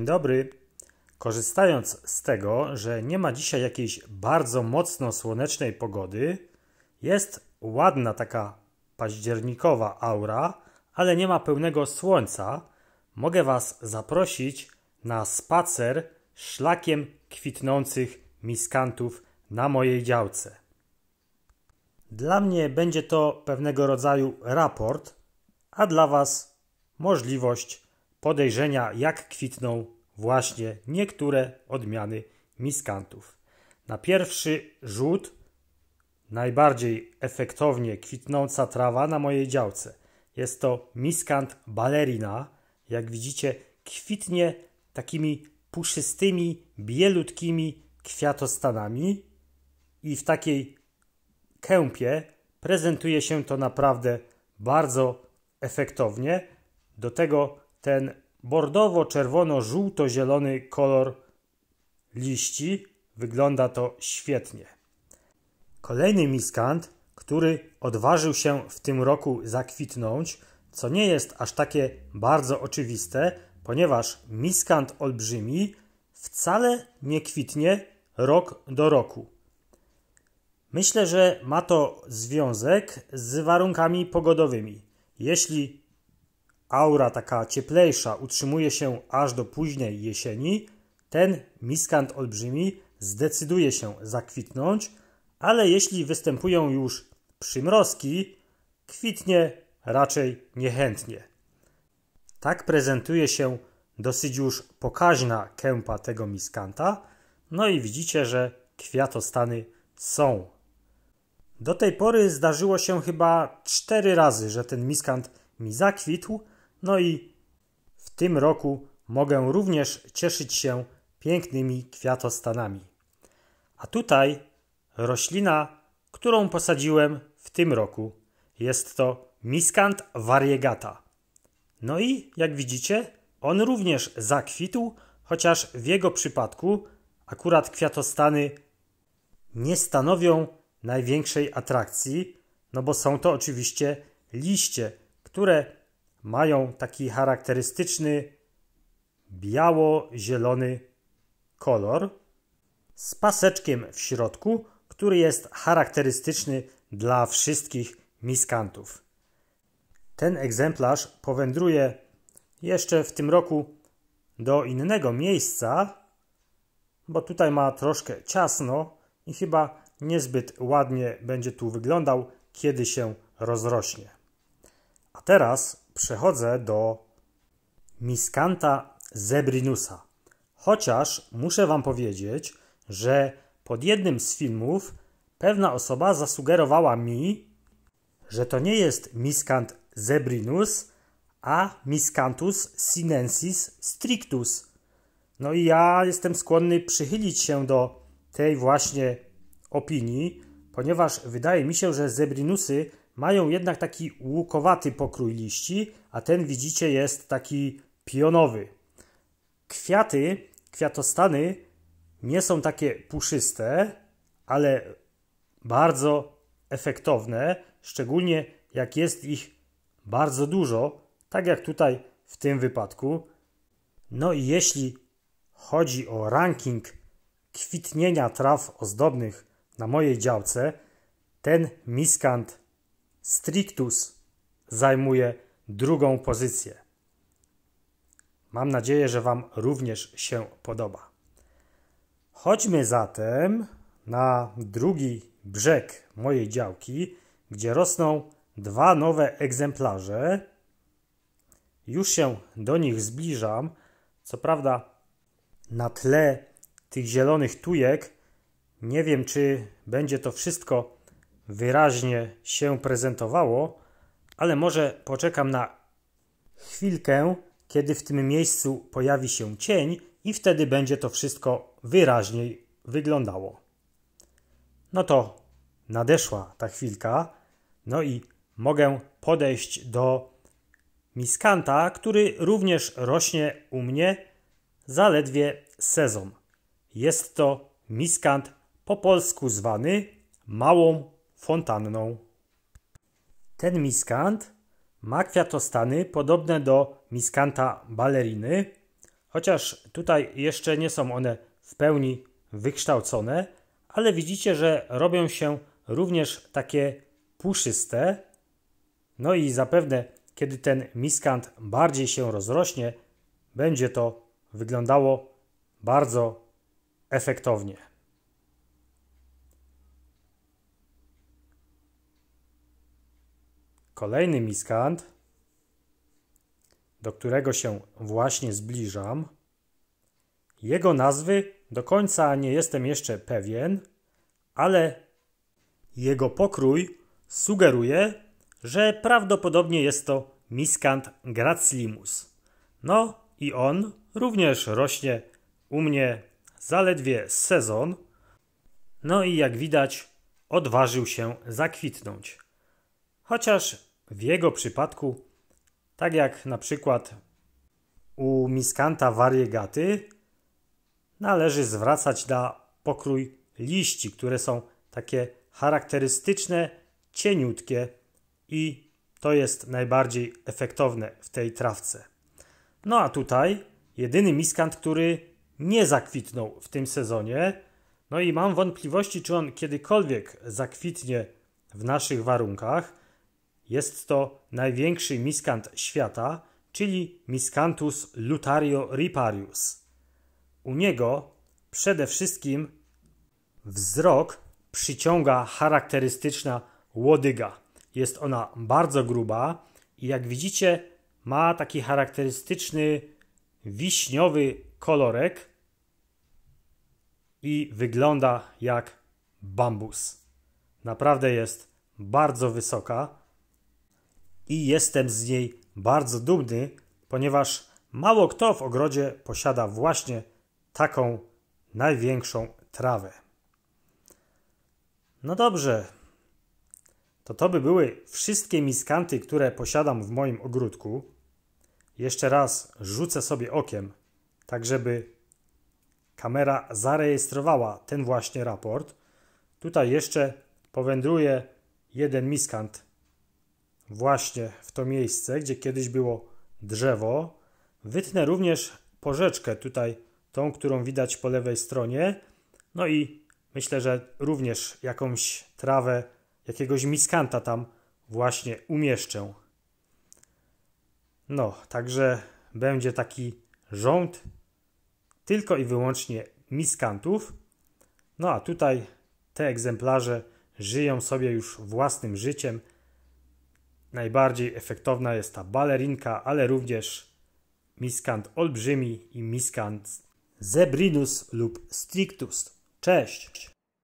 Dzień dobry. Korzystając z tego, że nie ma dzisiaj jakiejś bardzo mocno słonecznej pogody, jest ładna taka październikowa aura, ale nie ma pełnego słońca, mogę Was zaprosić na spacer szlakiem kwitnących miskantów na mojej działce. Dla mnie będzie to pewnego rodzaju raport, a dla Was możliwość podejrzenia, jak kwitną właśnie niektóre odmiany miskantów. Na pierwszy rzut najbardziej efektownie kwitnąca trawa na mojej działce. Jest to miskant ballerina. Jak widzicie, kwitnie takimi puszystymi, bielutkimi kwiatostanami i w takiej kępie prezentuje się to naprawdę bardzo efektownie. Do tego ten bordowo-czerwono-żółto-zielony kolor liści, wygląda to świetnie. Kolejny miskant, który odważył się w tym roku zakwitnąć, co nie jest aż takie bardzo oczywiste, ponieważ miskant olbrzymi wcale nie kwitnie rok do roku. Myślę, że ma to związek z warunkami pogodowymi. Jeśli aura taka cieplejsza utrzymuje się aż do późnej jesieni, ten miskant olbrzymi zdecyduje się zakwitnąć, ale jeśli występują już przymrozki, kwitnie raczej niechętnie. Tak prezentuje się dosyć już pokaźna kępa tego miskanta. No i widzicie, że kwiatostany są. Do tej pory zdarzyło się chyba 4 razy, że ten miskant mi zakwitł. No i w tym roku mogę również cieszyć się pięknymi kwiatostanami. A tutaj roślina, którą posadziłem w tym roku. Jest to miskant variegata. No i jak widzicie, on również zakwitł, chociaż w jego przypadku akurat kwiatostany nie stanowią największej atrakcji, no bo są to oczywiście liście, które mają taki charakterystyczny biało-zielony kolor z paseczkiem w środku, który jest charakterystyczny dla wszystkich miskantów. Ten egzemplarz powędruje jeszcze w tym roku do innego miejsca, bo tutaj ma troszkę ciasno i chyba niezbyt ładnie będzie tu wyglądał, kiedy się rozrośnie. A teraz przechodzę do miskanta zebrinusa. Chociaż muszę Wam powiedzieć, że pod jednym z filmów pewna osoba zasugerowała mi, że to nie jest miskant zebrinus, a miscanthus sinensis strictus. No i ja jestem skłonny przychylić się do tej właśnie opinii, ponieważ wydaje mi się, że zebrinusy mają jednak taki łukowaty pokrój liści, a ten widzicie jest taki pionowy. Kwiatostany nie są takie puszyste, ale bardzo efektowne, szczególnie jak jest ich bardzo dużo, tak jak tutaj w tym wypadku. No i jeśli chodzi o ranking kwitnienia traw ozdobnych na mojej działce, ten miskant strictus zajmuje drugą pozycję. Mam nadzieję, że Wam również się podoba. Chodźmy zatem na drugi brzeg mojej działki, gdzie rosną 2 nowe egzemplarze. Już się do nich zbliżam. Co prawda na tle tych zielonych tujek nie wiem, czy będzie to wszystko wyraźnie się prezentowało, ale może poczekam na chwilkę, kiedy w tym miejscu pojawi się cień i wtedy będzie to wszystko wyraźniej wyglądało. No to nadeszła ta chwilka, no i mogę podejść do miskanta, który również rośnie u mnie zaledwie sezon. Jest to miskant po polsku zwany małą fontanną. Ten miskant ma kwiatostany podobne do miskanta balleriny, chociaż tutaj jeszcze nie są one w pełni wykształcone, ale widzicie, że robią się również takie puszyste. No i zapewne, kiedy ten miskant bardziej się rozrośnie, będzie to wyglądało bardzo efektownie. Kolejny miskant, do którego się właśnie zbliżam. Jego nazwy do końca nie jestem jeszcze pewien, ale jego pokrój sugeruje, że prawdopodobnie jest to miskant gracilimus. No i on również rośnie u mnie zaledwie sezon. No i jak widać, odważył się zakwitnąć. Chociaż w jego przypadku, tak jak na przykład u miskanta variegaty, należy zwracać na pokrój liści, które są takie charakterystyczne, cieniutkie i to jest najbardziej efektowne w tej trawce. No a tutaj jedyny miskant, który nie zakwitnął w tym sezonie, no i mam wątpliwości, czy on kiedykolwiek zakwitnie w naszych warunkach. Jest to największy miskant świata, czyli Miscanthus lutario riparius. U niego przede wszystkim wzrok przyciąga charakterystyczna łodyga. Jest ona bardzo gruba i jak widzicie ma taki charakterystyczny wiśniowy kolorek i wygląda jak bambus. Naprawdę jest bardzo wysoka i jestem z niej bardzo dumny, ponieważ mało kto w ogrodzie posiada właśnie taką największą trawę. No dobrze, to by były wszystkie miskanty, które posiadam w moim ogródku. Jeszcze raz rzucę sobie okiem, tak żeby kamera zarejestrowała ten właśnie raport. Tutaj jeszcze powędruje jeden miskant właśnie w to miejsce, gdzie kiedyś było drzewo. Wytnę również porzeczkę tutaj, tą, którą widać po lewej stronie. No i myślę, że również jakąś trawę, jakiegoś miskanta tam właśnie umieszczę. No, także będzie taki rząd tylko i wyłącznie miskantów. No a tutaj te egzemplarze żyją sobie już własnym życiem. Najbardziej efektowna jest ta balerinka, ale również miskant olbrzymi i miskant zebrinus lub strictus. Cześć!